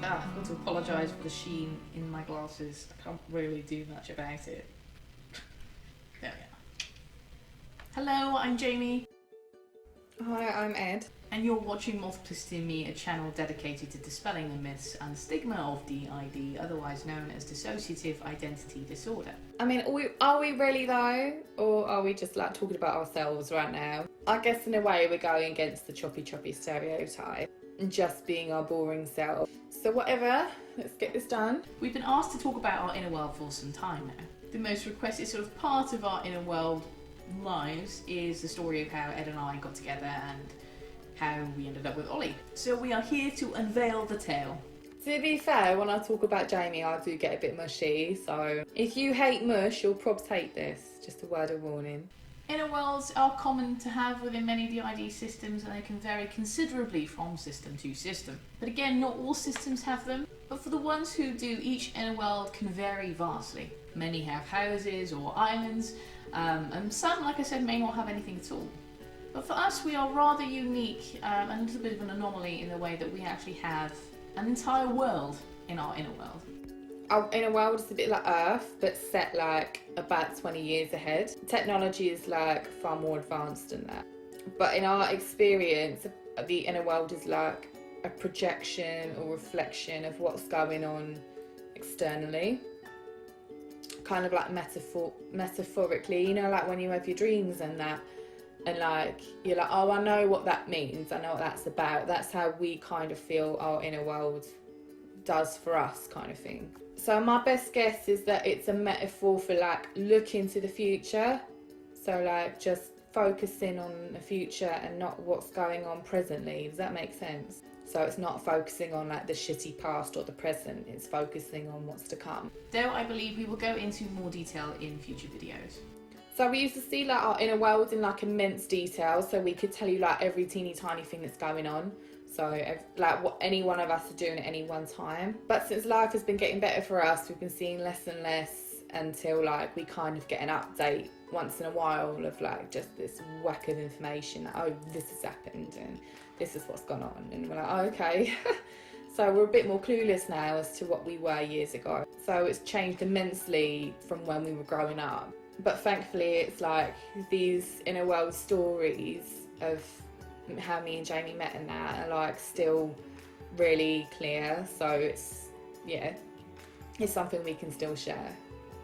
I've got to apologise for the sheen in my glasses. I can't really do much about it. There we are. Hello, I'm Jamie. Hi, I'm Ed. And you're watching Multiplicity and Me, a channel dedicated to dispelling the myths and stigma of DID, otherwise known as dissociative identity disorder. I mean, are we really though? Or are we just like talking about ourselves right now? I guess in a way we're going against the choppy stereotype and just being our boring self. So whatever, let's get this done. We've been asked to talk about our inner world for some time now. The most requested sort of part of our inner world lives is the story of how Ed and I got together and how we ended up with Ollie. So we are here to unveil the tale. To be fair, when I talk about Jamie, I do get a bit mushy, so if you hate mush, you'll probably hate this. Just a word of warning. Inner worlds are common to have within many DID systems, and they can vary considerably from system to system. But again, not all systems have them, but for the ones who do, each inner world can vary vastly. Many have houses or islands, and some, like I said, may not have anything at all. But for us, we are rather unique and a little bit of an anomaly in the way that we actually have an entire world in our inner world. Our inner world is a bit like Earth, but set like about 20 years ahead. Technology is like far more advanced than that. But in our experience, the inner world is like a projection or reflection of what's going on externally. Kind of like metaphorically, you know, like when you have your dreams and that. And like, you're like, oh, I know what that means. I know what that's about. That's how we kind of feel our inner world does for us, kind of thing. So my best guess is that it's a metaphor for like looking to the future. So like just focusing on the future and not what's going on presently. Does that make sense? So it's not focusing on like the shitty past or the present. It's focusing on what's to come. Though I believe we will go into more detail in future videos. So we used to see like our inner world in like immense detail, so we could tell you like every teeny tiny thing that's going on. So like what any one of us are doing at any one time. But since life has been getting better for us, we've been seeing less and less until like we kind of get an update once in a while of like just this whack of information. Like, oh, this has happened and this is what's gone on, and we're like, oh, okay. So we're a bit more clueless now as to what we were years ago. So it's changed immensely from when we were growing up. But thankfully it's like these inner world stories of how me and Jamie met and that are like still really clear. So it's something we can still share.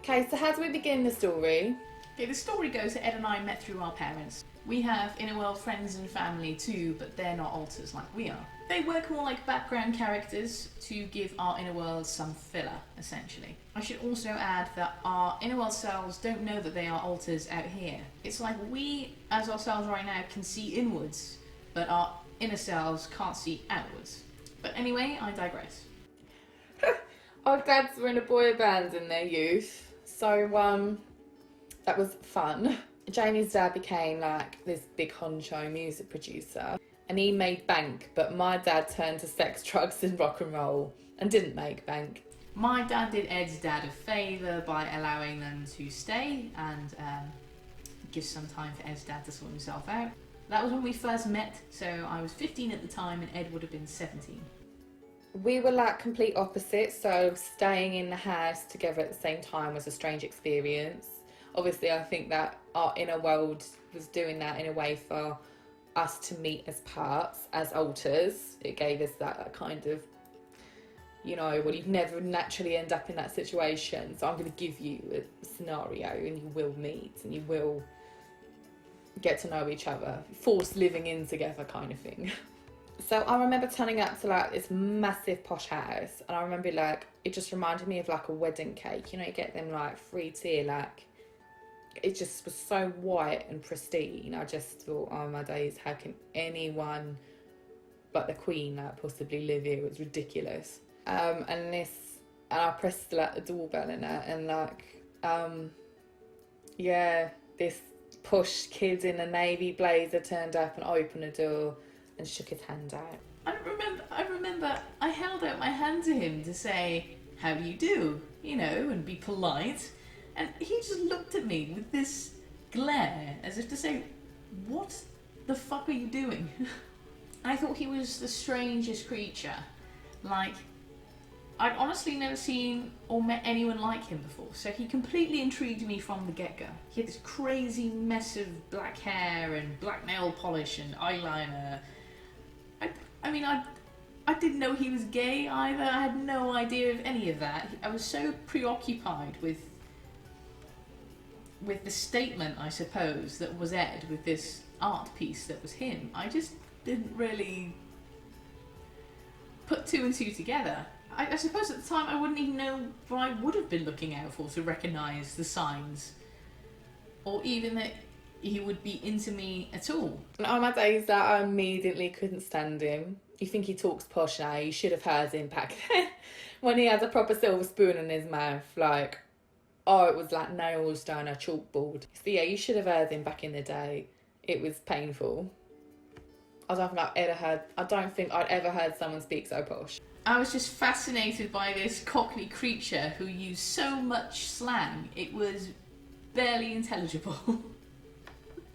Okay, so how do we begin the story? Okay, the story goes that Ed and I met through our parents. We have inner world friends and family too, but they're not alters like we are. They work more like background characters to give our inner world some filler, essentially. I should also add that our inner world selves don't know that they are alters out here. It's like we, as ourselves right now, can see inwards, but our inner selves can't see outwards. But anyway, I digress. Our dads were in a boy band in their youth, so that was fun. Jamie's dad became like this big honcho music producer and he made bank, but my dad turned to sex, drugs and rock and roll and didn't make bank. My dad did Ed's dad a favour by allowing them to stay and give some time for Ed's dad to sort himself out. That was when we first met, so I was 15 at the time and Ed would have been 17. We were like complete opposites, so staying in the house together at the same time was a strange experience. Obviously, I think that our inner world was doing that in a way for us to meet as parts, as alters. It gave us that kind of, you know, well, you'd never naturally end up in that situation. So I'm going to give you a scenario and you will meet and you will get to know each other. Forced living in together kind of thing. So I remember turning up to like this massive posh house and I remember like, it just reminded me of like a wedding cake. You know, you get them like free tier, like, it just was so white and pristine. I just thought, oh my days, how can anyone but the Queen like possibly live here? It was ridiculous. And I pressed like the doorbell in it, and like, this posh kid in a navy blazer turned up and opened the door and shook his hand out. I remember I held out my hand to him to say, how do you do? You know, and be polite. And he just looked at me with this glare as if to say, what the fuck are you doing? I thought he was the strangest creature. Like, I'd honestly never seen or met anyone like him before, so he completely intrigued me from the get-go. He had this crazy mess of black hair and black nail polish and eyeliner. I didn't know he was gay either. I had no idea of any of that. I was so preoccupied with the statement, I suppose, that was Ed, with this art piece that was him. I just didn't really put two and two together. I suppose at the time I wouldn't even know what I would have been looking out for to recognise the signs, or even that he would be into me at all. And on my days that I immediately couldn't stand him. You think he talks posh now, you should have heard him back then when he had a proper silver spoon in his mouth, like, oh, it was like nails down a chalkboard. So yeah, you should have heard him back in the day. It was painful. I don't think I'd ever heard someone speak so posh. I was just fascinated by this Cockney creature who used so much slang, it was barely intelligible.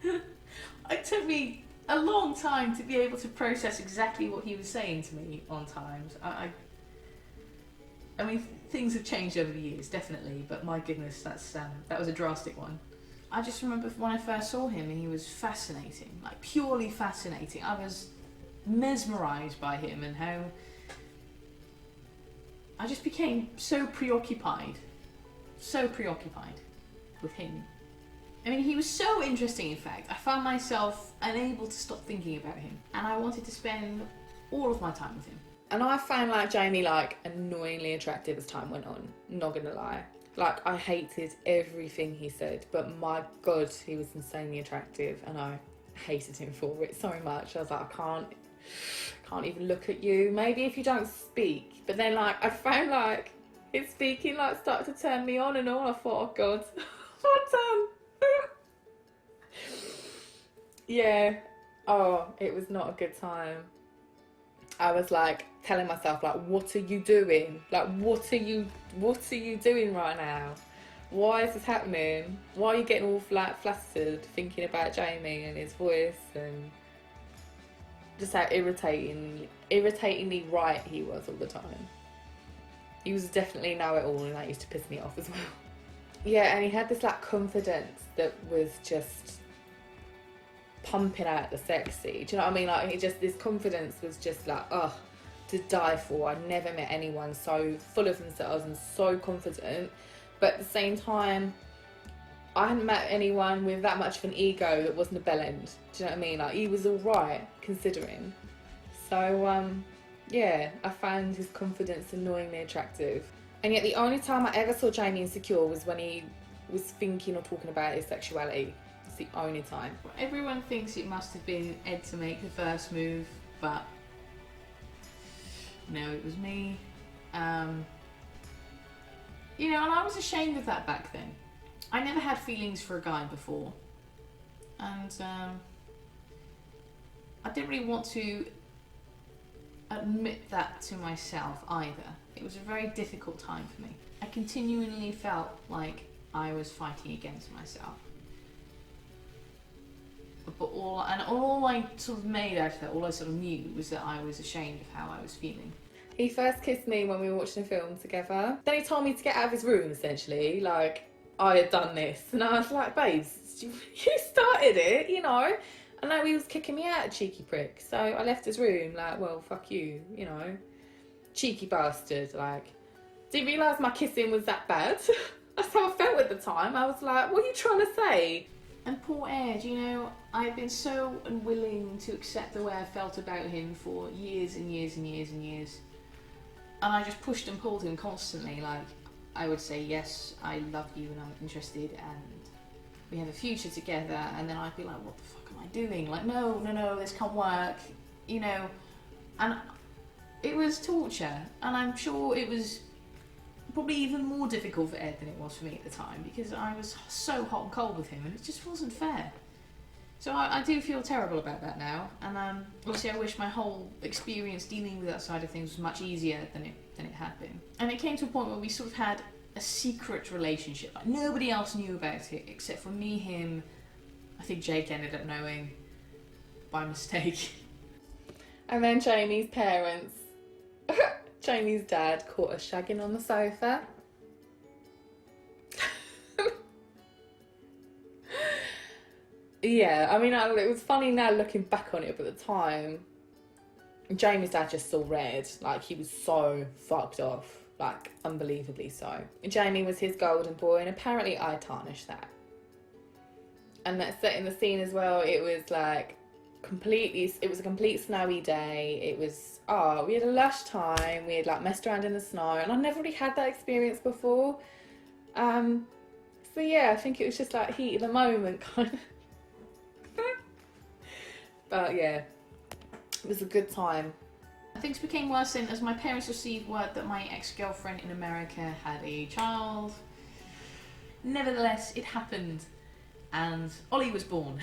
It took me a long time to be able to process exactly what he was saying to me on times. I mean, things have changed over the years, definitely, but my goodness, that was a drastic one. I just remember when I first saw him, he was fascinating, like purely fascinating. I was mesmerised by him and how I just became so preoccupied with him. I mean, he was so interesting, in fact. I found myself unable to stop thinking about him, and I wanted to spend all of my time with him. And I found like Jamie like annoyingly attractive as time went on, not gonna lie. Like, I hated everything he said, but my God, he was insanely attractive, and I hated him for it so much. I was like, I can't even look at you. Maybe if you don't speak. But then, like, I found, like, his speaking, like, started to turn me on and all. I thought, oh, God, what done? Yeah. Oh, it was not a good time. I was like telling myself, like, what are you doing? Like, what are you doing right now? Why is this happening? Why are you getting all flustered thinking about Jamie and his voice and just how irritatingly right he was all the time. He was definitely know-it-all, and that used to piss me off as well. Yeah, and he had this like confidence that was just pumping out the sexy. Do you know what I mean? Like, this confidence was just like, oh, to die for. I'd never met anyone so full of themselves and so confident. But at the same time, I hadn't met anyone with that much of an ego that wasn't a bellend. Do you know what I mean? Like, he was all right, considering. So, yeah, I found his confidence annoyingly attractive. And yet the only time I ever saw Jamie insecure was when he was thinking or talking about his sexuality. It's the only time. Everyone thinks it must have been Ed to make the first move, but no, it was me. You know, and I was ashamed of that back then. I never had feelings for a guy before, and I didn't really want to admit that to myself either. It was a very difficult time for me. I continually felt like I was fighting against myself. But all I sort of made out of it, all I sort of knew, was that I was ashamed of how I was feeling. He first kissed me when we were watching a film together. Then he told me to get out of his room, essentially, like I had done this. And I was like, babes, you started it, you know. And now he was kicking me out, cheeky prick. So I left his room, like, well, fuck you, you know. Cheeky bastard, like. Didn't realise my kissing was that bad. That's how I felt at the time. I was like, what are you trying to say? And poor Ed, you know, I had been so unwilling to accept the way I felt about him for years and years and years and years. And I just pushed and pulled him constantly. Like, I would say, yes, I love you and I'm interested and we have a future together. And then I'd be like, what the fuck am I doing? Like, no, this can't work, you know. And it was torture. And I'm sure it was probably even more difficult for Ed than it was for me at the time, because I was so hot and cold with him and it just wasn't fair. So I do feel terrible about that now, and obviously I wish my whole experience dealing with that side of things was much easier than it had been. And it came to a point where we sort of had a secret relationship. Like, nobody else knew about it except for me, him. I think Jake ended up knowing by mistake. And then Jamie's parents Jamie's dad caught us shagging on the sofa. Yeah, I mean, it was funny now looking back on it, but at the time, Jamie's dad just saw red. Like, he was so fucked off. Like, unbelievably so. Jamie was his golden boy, and apparently I tarnished that. And that setting the scene as well, it was like it was a complete snowy day. It was, we had a lush time. We had like messed around in the snow, and I never really had that experience before. So yeah, I think it was just like heat of the moment kind of. But yeah, it was a good time. Things became worse as my parents received word that my ex-girlfriend in America had a child. Nevertheless, it happened, and Ollie was born.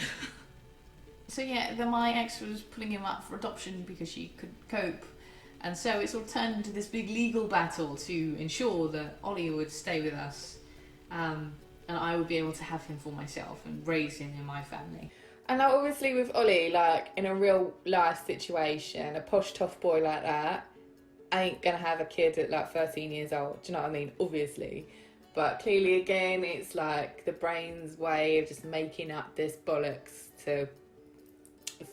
So yeah, my ex was putting him up for adoption because she couldn't cope, and so it sort of turned into this big legal battle to ensure that Ollie would stay with us, and I would be able to have him for myself and raise him in my family. And obviously with Ollie, like, in a real life situation, a posh tough boy like that ain't gonna have a kid at like 13 years old. Do you know what I mean? Obviously. But clearly again, it's like the brain's way of just making up this bollocks to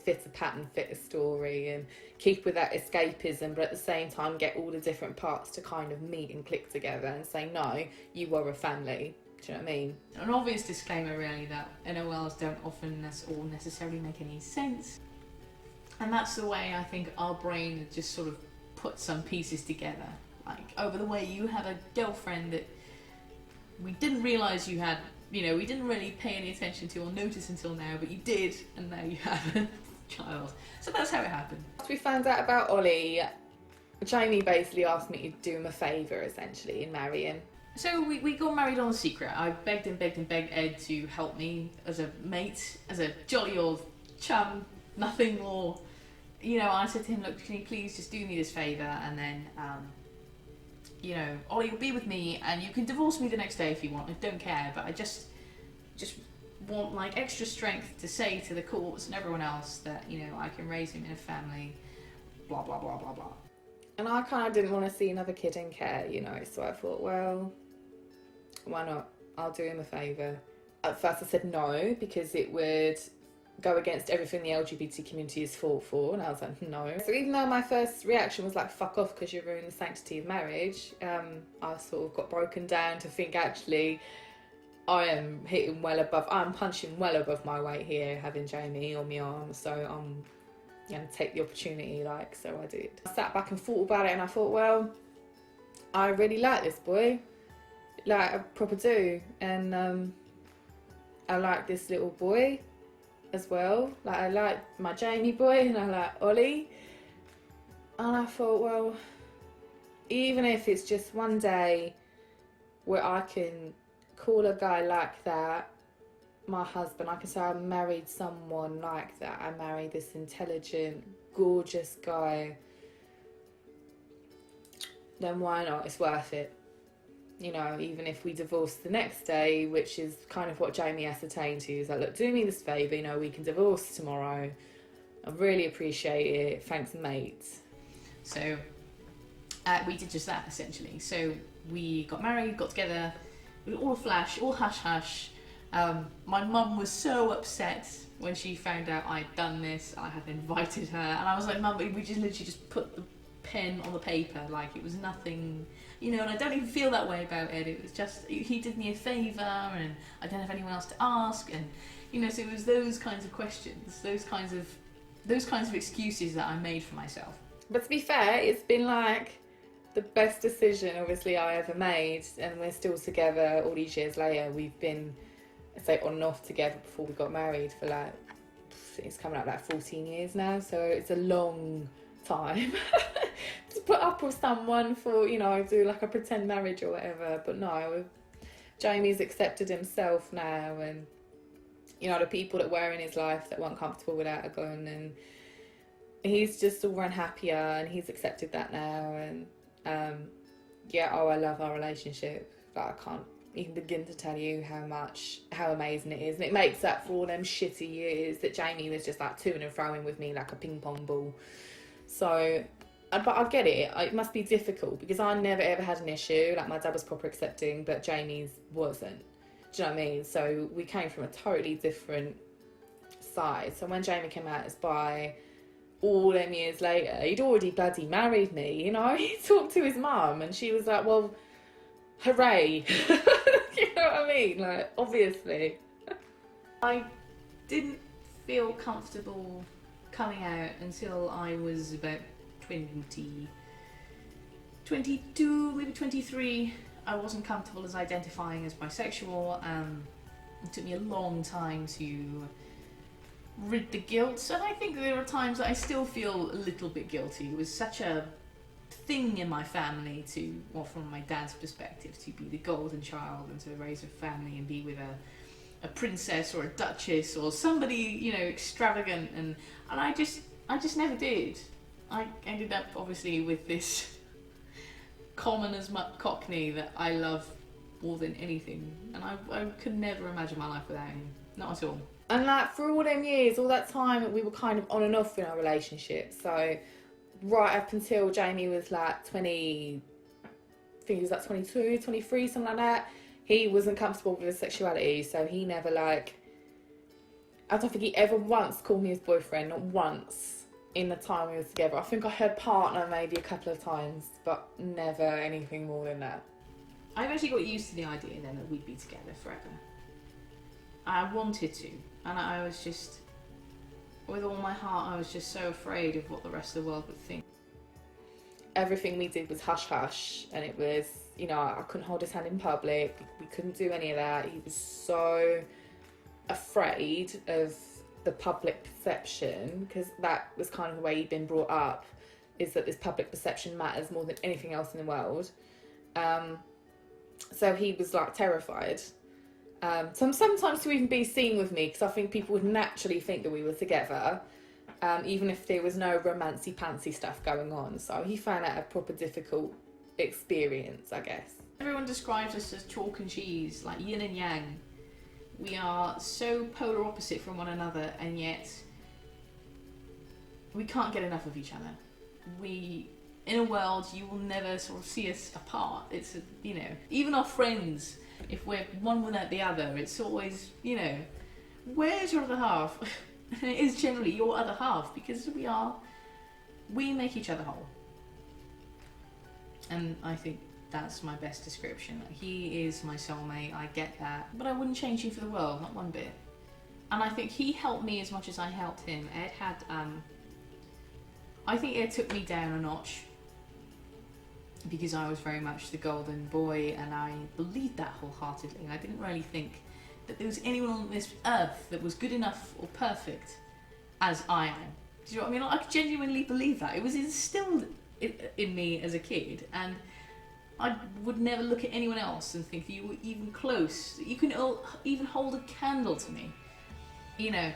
fit a pattern, fit a story, and keep with that escapism, but at the same time get all the different parts to kind of meet and click together and say, no, you are a family. Do you know what I mean? An obvious disclaimer really that NOLs don't often necessarily make any sense. And that's the way I think our brain just sort of put some pieces together. Like, over the way you had a girlfriend that we didn't realise you had, we didn't really pay any attention to or notice until now, but you did, and now you have a child. So that's how it happened. After we found out about Ollie, Jamie basically asked me to do him a favour, essentially, in marrying. So we got married on the secret. I begged and begged and begged Ed to help me as a mate, as a jolly old chum, nothing more. I said to him, look, can you please just do me this favour, and then, Ollie will be with me, and you can divorce me the next day if you want. I don't care, but I just want like extra strength to say to the courts and everyone else that, I can raise him in a family, blah, blah, blah, blah, blah. And I kind of didn't want to see another kid in care, so I thought, well, why not? I'll do him a favour. At first I said no, because it would go against everything the LGBT community has fought for, and I was like, no. So even though my first reaction was like, fuck off because you're ruining the sanctity of marriage, I sort of got broken down to think, actually, I'm punching well above my weight here, having Jamie on my arm, so I'm going to take the opportunity, so I did. I sat back and thought about it, and I thought, well, I really like this boy, I proper do, and I like this little boy as well, I like my Jamie boy, and I like Ollie, and I thought, well, even if it's just one day where I can call a guy like that my husband, I can say I married someone like that, I married this intelligent, gorgeous guy, then why not? It's worth it. Even if we divorce the next day, which is kind of what Jamie ascertained to, is like, look, do me this favour, we can divorce tomorrow. I really appreciate it. Thanks, mate. So we did just that, essentially. So we got married, got together, all flash, all hush-hush. My mum was so upset when she found out I'd done this. I had invited her, and I was like, Mum, we just literally just put the pen on the paper, like it was nothing, and I don't even feel that way about Ed. It was just, he did me a favour, and I don't have anyone else to ask, and so it was those kinds of questions, those kinds of excuses that I made for myself. But to be fair, it's been like the best decision obviously I ever made, and we're still together all these years later. We've been, say, on and off together before we got married for it's coming up 14 years now, so it's a long time to put up with someone for, do like a pretend marriage or whatever. But no, Jamie's accepted himself now, and the people that were in his life that weren't comfortable without are gone, and he's just all run happier, and he's accepted that now, and I love our relationship. I can't even begin to tell you how amazing it is, and it makes up for all them shitty years that Jamie was just toing and throwing with me like a ping pong ball. So But I get it. It must be difficult because I never ever had an issue. Like my dad was proper accepting, but Jamie's wasn't. Do you know what I mean? So we came from a totally different side. So when Jamie came out as bi, all them years later, he'd already bloody married me. You know, he talked to his mum, and she was like, "Well, hooray!" You know what I mean? Like, obviously. I didn't feel comfortable coming out until I was about 22, maybe 23. I wasn't comfortable as identifying as bisexual. It took me a long time to rid the guilt, and I think there are times that I still feel a little bit guilty. It was such a thing in my family to, well, from my dad's perspective, to be the golden child and to raise a family and be with a princess or a duchess or somebody, you know, extravagant, and I just never did. I ended up obviously with this common as much Cockney that I love more than anything, and I could never imagine my life without him, not at all. And like for all them years, all that time, we were kind of on and off in our relationship. So right up until Jamie was like 20, I think he was like 22, 23, something like that, he wasn't comfortable with his sexuality. So he never I don't think he ever once called me his boyfriend, not once in the time we were together. I think I heard partner maybe a couple of times, but never anything more than that. I eventually got used to the idea then that we'd be together forever. I wanted to, and I was just, with all my heart, I was just so afraid of what the rest of the world would think. Everything we did was hush-hush, and it was, you know, I couldn't hold his hand in public, we couldn't do any of that. He was so afraid of the public perception, because that was kind of the way he'd been brought up, is that this public perception matters more than anything else in the world. So he was like terrified. So sometimes to even be seen with me, because I think people would naturally think that we were together, even if there was no romancy-pantsy stuff going on. So he found that a proper difficult experience, I guess. Everyone describes us as chalk and cheese, like yin and yang. We are so polar opposite from one another, and yet we can't get enough of each other. In a world, you will never sort of see us apart. It's, you know, even our friends, if we're one without the other, it's always, you know, where's your other half? And it is generally your other half, because we make each other whole. And I think that's my best description. He is my soulmate, I get that, but I wouldn't change him for the world, not one bit. And I think he helped me as much as I helped him. I think Ed took me down a notch, because I was very much the golden boy, and I believed that wholeheartedly. I didn't really think that there was anyone on this earth that was good enough or perfect as I am. Do you know what I mean? I genuinely believe that. It was instilled in me as a kid, and I would never look at anyone else and think that you were even close, that you can even hold a candle to me, you know.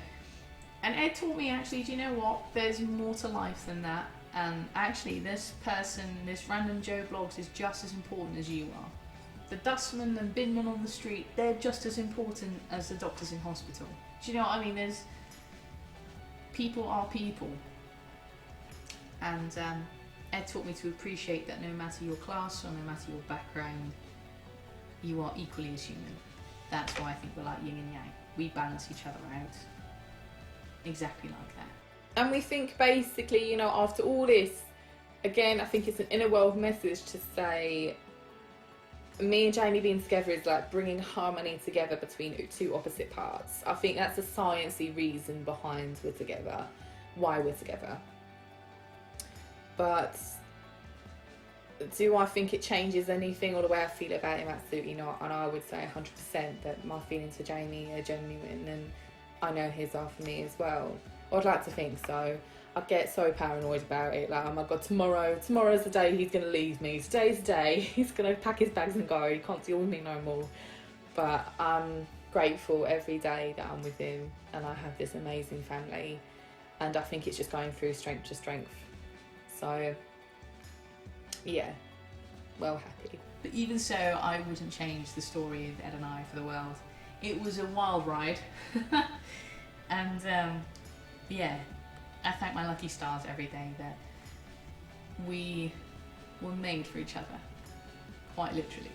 And Ed taught me, actually, do you know what? There's more to life than that. And actually, this person, this random Joe Blogs, is just as important as you are. The dustman and binman on the street, they're just as important as the doctors in hospital. Do you know what I mean? People are people. And Ed taught me to appreciate that no matter your class or no matter your background, you are equally as human. That's why I think we're like yin and yang. We balance each other out. Exactly like that. And we think basically, you know, after all this, again, I think it's an inner world message to say, me and Jamie being together is like bringing harmony together between two opposite parts. I think that's a sciencey reason behind we're together, why we're together. But do I think it changes anything or the way I feel about him? Absolutely not. And I would say 100% that my feelings for Jamie are genuine, and I know his are for me as well. I'd like to think so. I get so paranoid about it. Like, oh my god, tomorrow's the day he's going to leave me. Today's the day he's going to pack his bags and go. He can't deal with me no more. But I'm grateful every day that I'm with him, and I have this amazing family. And I think it's just going through strength to strength. So, yeah, well happy. But even so, I wouldn't change the story of Ed and I for the world. It was a wild ride. And, yeah, I thank my lucky stars every day that we were made for each other, quite literally.